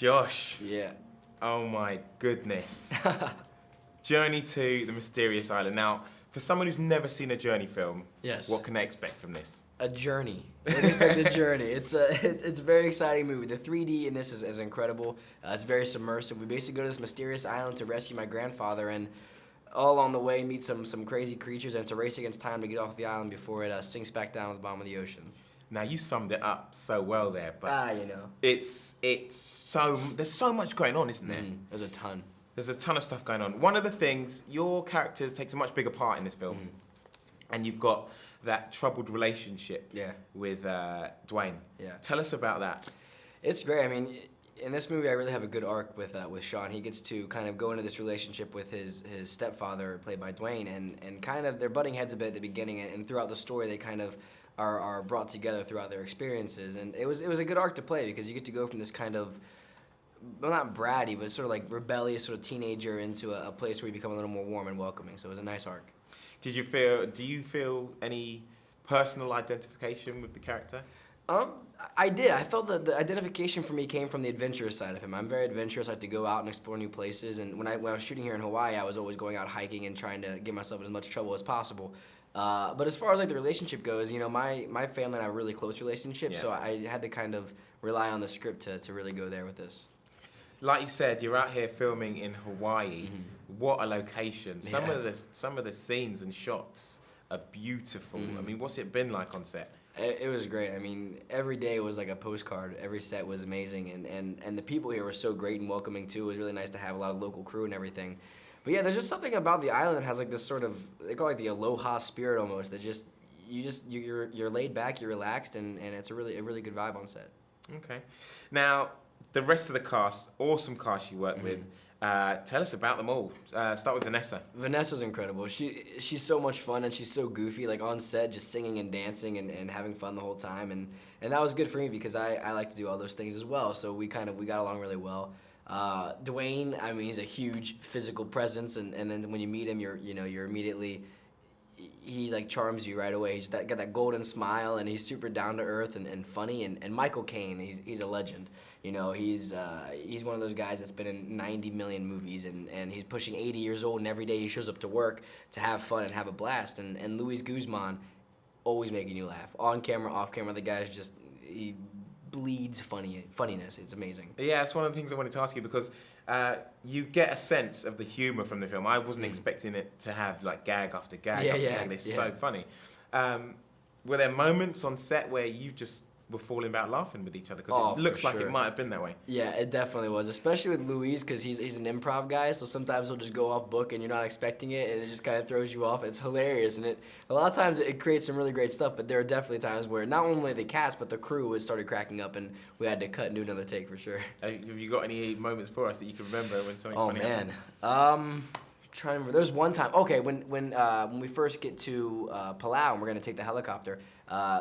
Josh. Yeah. Oh my goodness. Journey to the Mysterious Island. Now, for someone who's never seen a Journey film, Yes. what can they expect from this? A journey. They expect a journey. It's a very exciting movie. The 3D in this is incredible. It's very submersive. We basically go to this mysterious island to rescue my grandfather, and all along the way meet some crazy creatures, and it's a race against time to get off the island before it sinks back down to the bottom of the ocean. Now, you summed it up so well there, but you know. it's so, there's so much going on, isn't there? There's a ton. There's a ton of stuff going on. One of the things, your character takes a much bigger part in this film. And you've got that troubled relationship with Dwayne. Yeah. Tell us about that. It's great. I mean, in this movie, I really have a good arc with Sean. He gets to kind of go into this relationship with his stepfather, played by Dwayne, and kind of they're butting heads a bit at the beginning, and throughout the story, they kind of are brought together throughout their experiences. And it was a good arc to play because you get to go from this kind of, well, not bratty, but sort of like rebellious sort of teenager into a place where you become a little more warm and welcoming. So it was a nice arc. Do you feel any personal identification with the character? I did. I felt that the identification for me came from the adventurous side of him. I'm very adventurous. I like to go out and explore new places. And when I was shooting here in Hawaii, I was always going out hiking and trying to get myself in as much trouble as possible. But as far as like the relationship goes, you know, my family and I have a really close relationship, so I had to kind of rely on the script to really go there with this. Like you said, you're out here filming in Hawaii. What a location! Some of the scenes and shots are beautiful. I mean, what's it been like on set? It was great. I mean, every day was like a postcard. Every set was amazing, and the people here were so great and welcoming too. It was really nice to have a lot of local crew and everything. But yeah, there's just something about the island that has like this sort of, they call it like the aloha spirit almost. That you're laid back, you're relaxed, and it's a really good vibe on set. Okay. Now, the rest of the cast, awesome cast you work with. Tell us about them all. Start with Vanessa. Vanessa's incredible. She's so much fun, and she's so goofy, like on set, just singing and dancing and having fun the whole time. And that was good for me because I like to do all those things as well. So we got along really well. Dwayne, I mean, he's a huge physical presence, and then when you meet him, you're immediately, he like charms you right away. He's got that golden smile, and he's super down to earth and funny. And Michael Caine, he's a legend. You know, he's one of those guys that's been in 90 million movies, and he's pushing 80 years old, and every day he shows up to work to have fun and have a blast. And Luis Guzman, always making you laugh, on camera, off camera. The guy's just, he bleeds funniness. It's amazing. Yeah, that's one of the things I wanted to ask you because you get a sense of the humor from the film. I wasn't expecting it to have like gag after gag after gag. It's so funny. Were there moments on set where you just were falling about laughing with each other? Because it looks like it might have been that way. Yeah, it definitely was, especially with Luis because he's an improv guy, so sometimes he'll just go off book and you're not expecting it, and it just kind of throws you off. It's hilarious, and a lot of times it creates some really great stuff, but there are definitely times where not only the cast, but the crew has started cracking up, and we had to cut and do another take for sure. Have you got any moments for us that you can remember when something funny happened? I'm trying to remember. There's one time. Okay, when we first get to Palau and we're gonna take the helicopter,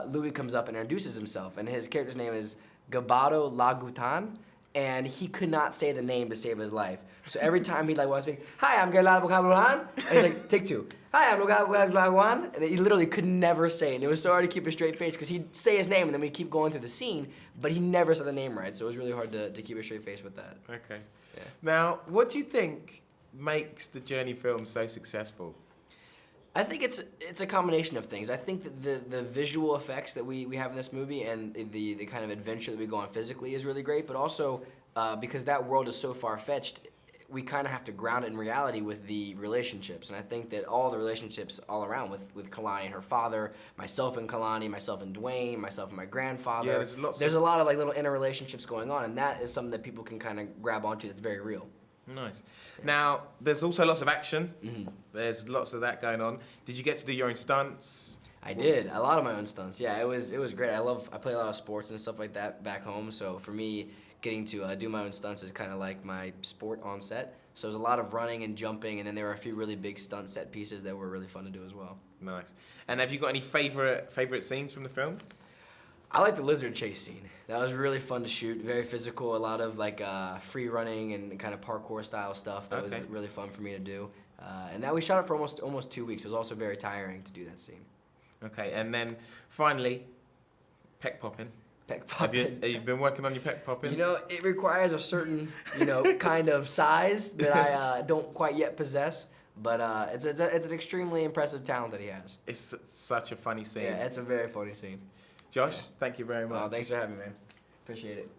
Louis comes up and introduces himself, and his character's name is Gabado Lagutan, and he could not say the name to save his life. So every time he wants to speak, "Hi, I'm Gabado Lagutan," and he's like, "Take two. Hi, I'm Gabado Lagutan," and he literally could never say it. And it was so hard to keep a straight face because he'd say his name and then we'd keep going through the scene, but he never said the name right. So it was really hard to keep a straight face with that. Okay. Yeah. Now, what do you think makes the Journey film so successful? I think it's a combination of things. I think that the visual effects that we have in this movie and the kind of adventure that we go on physically is really great, but also because that world is so far-fetched, we kind of have to ground it in reality with the relationships. And I think that all the relationships all around with Kalani and her father, myself and Kalani, myself and Dwayne, myself and my grandfather. Yeah, there's a lot of like little interrelationships going on, and that is something that people can kind of grab onto that's very real. Nice. Now, there's also lots of action. There's lots of that going on. Did you get to do your own stunts? I did. A lot of my own stunts. Yeah, it was great. I play a lot of sports and stuff like that back home. So for me, getting to do my own stunts is kind of like my sport on set. So there's a lot of running and jumping, and then there were a few really big stunt set pieces that were really fun to do as well. Nice. And have you got any favorite scenes from the film? I like the lizard chase scene. That was really fun to shoot. Very physical. A lot of like free running and kind of parkour style stuff. That was really fun for me to do. And that we shot it for almost 2 weeks. It was also very tiring to do that scene. Okay, and then finally, peck popping. Peck popping. Have you been working on your peck popping? You know, it requires a certain, kind of size that I don't quite yet possess. But it's an extremely impressive talent that he has. It's such a funny scene. Yeah, it's a very funny scene. Josh, thank you very much. Thanks for having me, man. Appreciate it.